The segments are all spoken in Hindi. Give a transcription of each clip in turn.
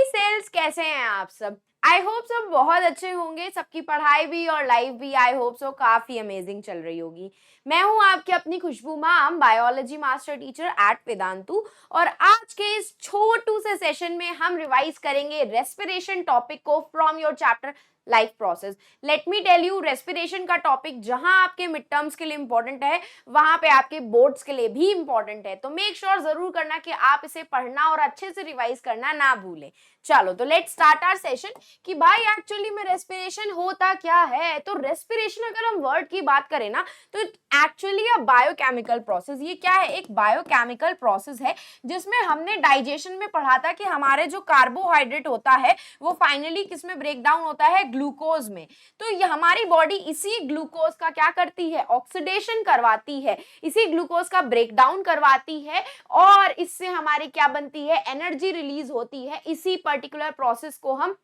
सेल्स, कैसे हैं आप सब? आई होप सब बहुत अच्छे होंगे, सबकी पढ़ाई भी और लाइफ भी आई होप सो काफी अमेजिंग चल रही होगी। मैं हूं आपकी अपनी Khushboo ma'am, biology master teacher at Vedantu. और आज के इस छोटू से सेशन में हम रिवाइज करेंगे रेस्पिरेशन टॉपिक को from your chapter life process. Let me tell you, respiration का टॉपिक जहां आपके मिड टर्म्स के लिए इंपॉर्टेंट है, वहां पे आपके बोर्ड्स के लिए भी इंपॉर्टेंट है। तो मेक श्योर जरूर करना कि आप इसे पढ़ना और अच्छे से रिवाइज करना ना भूलें। चलो तो लेट्स स्टार्ट आवर सेशन कि भाई एक्चुअली में रेस्पिरेशन होता क्या है। तो रेस्पिरेशन अगर हम वर्ड की बात करें ना, तो एक्चुअली अ बायोकेमिकल प्रोसेस। ये क्या है? एक बायोकेमिकल प्रोसेस है जिसमें हमने डाइजेशन में पढ़ा था कि हमारे जो कार्बोहाइड्रेट होता है वो फाइनली किस में ब्रेक डाउन होता है? ग्लूकोज में। तो ये हमारी बॉडी इसी ग्लूकोज का क्या करती है? ऑक्सीडेशन करवाती है, इसी ग्लूकोज का ब्रेक डाउन करवाती है और इससे हमारी क्या बनती है? एनर्जी रिलीज होती है। इसी पर्टिकुलर प्रोसेस को हम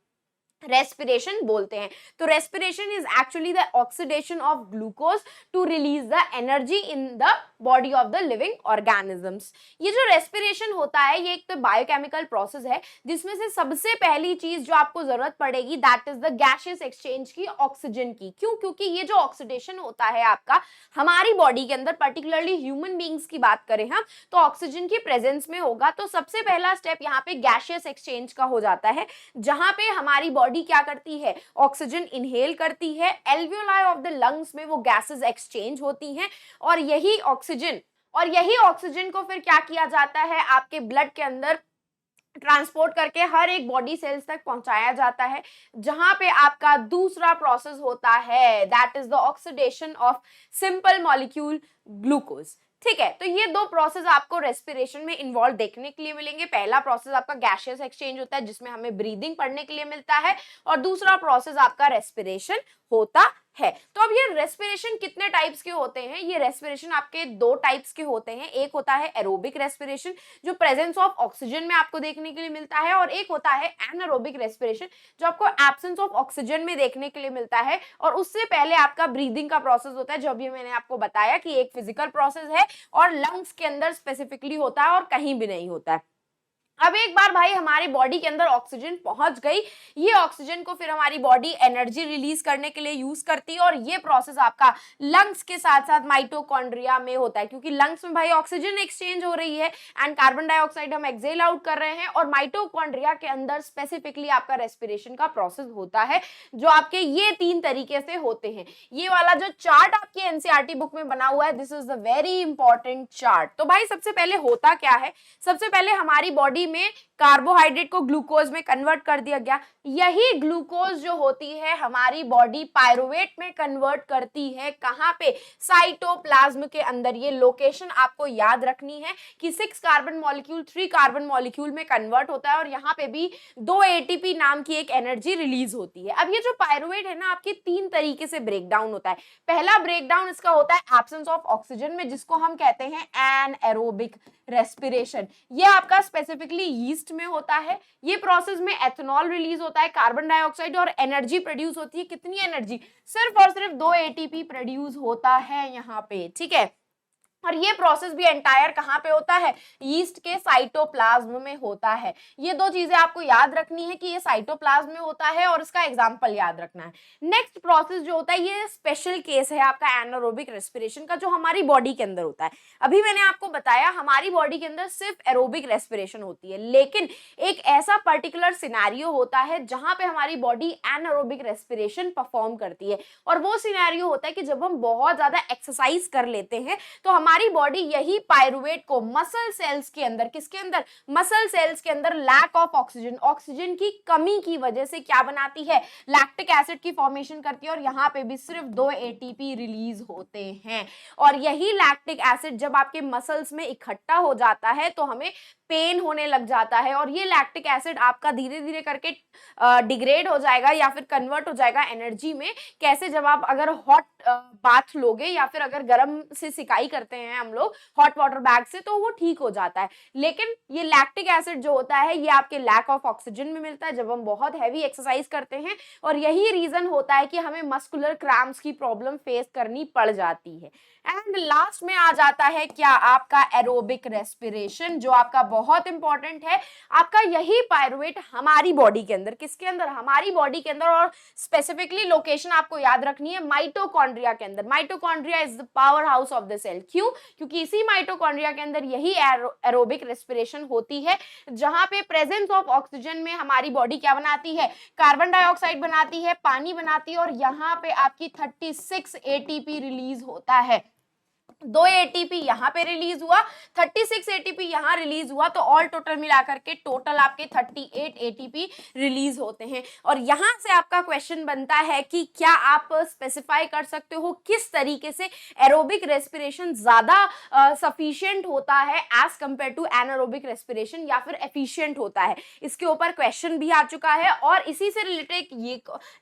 रेस्पिरेशन बोलते हैं। तो respiration is actually the oxidation of glucose to release the energy in the body of the living organisms. ये जो रेस्पिरेशन होता है ये एक तो बायोकेमिकल प्रोसेस है जिसमें से सबसे पहली चीज जो आपको जरूरत पड़ेगी that is the gaseous exchange की, ऑक्सीजन की। क्यों? क्योंकि ये जो ऑक्सीडेशन होता है आपका हमारी बॉडी के अंदर, पर्टिकुलरली ह्यूमन बींग्स की बात करें हम, तो ऑक्सीजन की प्रेजेंस में होगा। तो सबसे पहला स्टेप यहाँ पे गैसियस एक्सचेंज का हो जाता है, जहां पे हमारी बॉडी क्या करती है? ऑक्सीजन इनहेल करती है, एल्वियोलाई ऑफ द लंग्स में वो गैसेस एक्सचेंज होती हैं और यही ऑक्सीजन को फिर क्या किया जाता है? आपके ब्लड के अंदर ट्रांसपोर्ट करके हर एक बॉडी सेल्स तक पहुंचाया जाता है, जहां पे आपका दूसरा प्रोसेस होता है that is the oxidation of simple molecule glucose. ठीक है, तो ये दो प्रोसेस आपको रेस्पिरेशन में इन्वॉल्व देखने के लिए मिलेंगे। पहला प्रोसेस आपका गैसियस एक्सचेंज होता है जिसमें हमें ब्रीदिंग पढ़ने के लिए मिलता है, और दूसरा प्रोसेस आपका रेस्पिरेशन होता है। तो अब ये रेस्पिरेशन कितने टाइप्स के होते हैं? ये रेस्पिरेशन आपके दो टाइप्स के होते हैं। एक होता है एरोबिक रेस्पिरेशन जो प्रेजेंस ऑफ ऑक्सीजन में आपको देखने के लिए मिलता है, और एक होता है एनारोबिक रेस्पिरेशन जो आपको एब्सेंस ऑफ ऑक्सीजन में देखने के लिए मिलता है। और उससे पहले आपका ब्रीदिंग का प्रोसेस होता है, जो अभी मैंने आपको बताया कि एक फिजिकल प्रोसेस है और लंग्स के अंदर स्पेसिफिकली होता है और कहीं भी नहीं होता है। अब एक बार भाई हमारी बॉडी के अंदर ऑक्सीजन पहुंच गई, ये ऑक्सीजन को फिर हमारी बॉडी एनर्जी रिलीज करने के लिए यूज करती है, और ये प्रोसेस आपका लंग्स के साथ साथ माइटोकॉन्ड्रिया में होता है, क्योंकि लंग्स में भाई ऑक्सीजन एक्सचेंज हो रही है एंड कार्बन डाइऑक्साइड हम एक्सेल आउट कर रहे हैं, और माइटोकॉन्ड्रिया के अंदर स्पेसिफिकली आपका रेस्पिरेशन का प्रोसेस होता है, जो आपके ये तीन तरीके से होते हैं। ये वाला जो चार्ट आपके एनसीईआरटी बुक में बना हुआ है, this is the very important chart. तो भाई सबसे पहले होता क्या है? सबसे पहले हमारी बॉडी में कार्बोहाइड्रेट को ग्लूकोज में कन्वर्ट कर दिया गया। यही ग्लूकोज जो होती है हमारी बॉडी पायरुवेट में कन्वर्ट करती है। कहां पे? साइटोप्लाज्म के अंदर। ये लोकेशन आपको याद रखनी है कि 6 कार्बन मॉलिक्यूल 3 कार्बन मॉलिक्यूल में कन्वर्ट होता है, और यहाँ पे भी 2 एटीपी नाम की एक एनर्जी रिलीज होती है। अब ये जो पायरुवेट है ना, आपके 3 तरीके से ब्रेकडाउन होता है। पहला ब्रेकडाउन इसका होता है एब्सेंस ऑफ ऑक्सीजन में, जिसको हम कहते हैं एनएरोबिक रेस्पिरेशन। ये आपका स्पेसिफिकली यीस्ट में होता है। ये प्रोसेस में एथेनॉल रिलीज होता है, कार्बन डाइऑक्साइड, और एनर्जी प्रोड्यूस होती है। कितनी एनर्जी? सिर्फ और सिर्फ 2 एटीपी प्रोड्यूस होता है यहाँ पे। ठीक है, और ये प्रोसेस भी एंटायर कहाँ पे होता है? यीस्ट के साइटोप्लाज्म में होता है। ये दो चीजें आपको याद रखनी है कि ये साइटोप्लाज्म में होता है, और इसका एग्जांपल याद रखना है। नेक्स्ट प्रोसेस जो होता है, ये स्पेशल केस है आपका एनारोबिक रेस्पिरेशन का, जो हमारी बॉडी के अंदर होता है। अभी मैंने आपको बताया हमारी बॉडी के अंदर सिर्फ एरोबिक रेस्पिरेशन होती है, लेकिन एक ऐसा पर्टिकुलर सिनेरियो होता है जहां पे हमारी बॉडी एनारोबिक रेस्पिरेशन परफॉर्म करती है, और वो सिनेरियो होता है कि जब हम बहुत ज्यादा एक्सरसाइज कर लेते हैं तो हमारी बॉडी यही पायरुवेट को मसल सेल्स के अंदर, किसके अंदर? मसल सेल्स के अंदर लैक ऑफ ऑक्सीजन, ऑक्सीजन की कमी की वजह से क्या बनाती है? लैक्टिक एसिड की फॉर्मेशन करती है, और यहाँ पे भी सिर्फ 2 एटीपी रिलीज होते हैं। और यही लैक्टिक एसिड जब आपके मसल्स में इकट्ठा हो जाता है तो हमें पेन होने लग जाता है, और ये लैक्टिक एसिड आपका धीरे धीरे करके डिग्रेड हो जाएगा या फिर कन्वर्ट हो जाएगा एनर्जी में। कैसे? जब आप अगर हॉट बाथ लोगे या फिर अगर गर्म से सिकाई करते हैं हम लोग हॉट वाटर बैग से, तो वो ठीक हो जाता है। लेकिन ये लैक्टिक एसिड जो होता है ये आपके लैक ऑफ ऑक्सीजन में मिलता है जब हम बहुत हैवी एक्सरसाइज करते हैं, और यही रीजन होता है कि हमें मस्कुलर क्रैम्प्स की प्रॉब्लम फेस करनी पड़ जाती है। एंड लास्ट में आ जाता है क्या, आपका एरोबिक रेस्पिरेशन, जो आपका बहुत इंपॉर्टेंट है। आपका यही पायरुवेट हमारी बॉडी के अंदर, किसके अंदर, हमारी बॉडी के अंदर, और स्पेसिफिकली लोकेशन आपको याद रखनी है माइटोकॉन्ड्रिया के अंदर। Mitochondria is the power house of the cell. क्यों? क्योंकि इसी माइटोकॉन्ड्रिया के अंदर यही एरोबिक रेस्पिरेशन होती है, जहां पे प्रेजेंस ऑफ ऑक्सीजन में हमारी बॉडी क्या बनाती है, कार्बन डाइऑक्साइड बनाती है, पानी बनाती है, और यहाँ पे आपकी 36 एटीपी रिलीज होता है। 2 एटीपी यहाँ पे रिलीज हुआ, 36 एटीपी यहाँ रिलीज हुआ, तो ऑल टोटल मिलाकर के टोटल आपके 38 एटीपी रिलीज होते हैं। और यहाँ से आपका क्वेश्चन बनता है कि क्या आप स्पेसिफाई कर सकते हो किस तरीके से एरोबिक रेस्पिरेशन ज्यादा सफिशिएंट होता है as compare to anaerobic respiration, या फिर एफिशिएंट होता है। इसके ऊपर क्वेश्चन भी आ चुका है, और इसी से रिलेटेड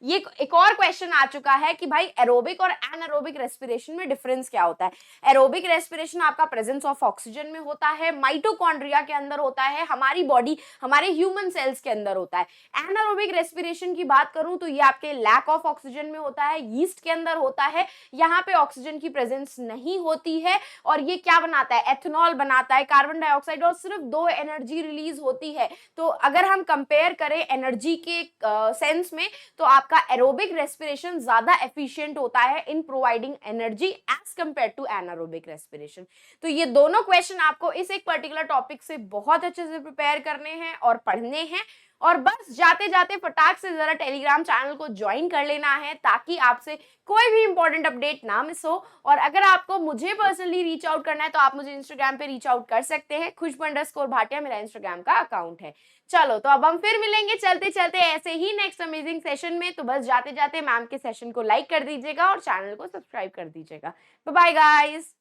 ये एक और क्वेश्चन आ चुका है कि भाई एरोबिक और एनारोबिक रेस्पिरेशन में डिफरेंस क्या होता है। एरोबिक रेस्पिरेशन आपका प्रेजेंस ऑफ ऑक्सीजन में होता है, माइटोकॉन्ड्रिया के अंदर होता है, हमारी बॉडी, हमारे ह्यूमन सेल्स के अंदर होता है। एनारोबिक रेस्पिरेशन की बात करूं तो ये आपके लैक ऑफ ऑक्सीजन में होता है, यीस्ट के अंदर होता है, यहाँ पे ऑक्सीजन की प्रेजेंस नहीं होती है, और ये क्या बनाता है, एथेनॉल बनाता है, कार्बन डाइऑक्साइड, और सिर्फ 2 एनर्जी रिलीज होती है। तो अगर हम कंपेयर करें एनर्जी के सेंस में, तो आपका एरोबिक रेस्पिरेशन ज्यादा एफिशिएंट होता है in providing energy as compare to anaerobic respiration. तो ये दोनों क्वेश्चन आपको इस एक पर्टिकुलर टॉपिक से बहुत अच्छे से प्रिपेयर करने हैं और पढ़ने हैं, और बस जाते जाते फटाक से जरा टेलीग्राम चैनल को ज्वाइन कर लेना है ताकि आपसे कोई भी इंपॉर्टेंट अपडेट ना मिस हो। और अगर आपको मुझे पर्सनली रीच आउट करना है तो आप मुझे इंस्टाग्राम पे रीच आउट कर सकते हैं, खुशबू_भाटिया मेरा इंस्टाग्राम का अकाउंट है। चलो, तो अब हम फिर मिलेंगे चलते चलते ऐसे ही नेक्स्ट अमेजिंग सेशन में। तो बस जाते जाते मैम के सेशन को लाइक कर दीजिएगा और चैनल को सब्सक्राइब कर दीजिएगा। Bye bye guys.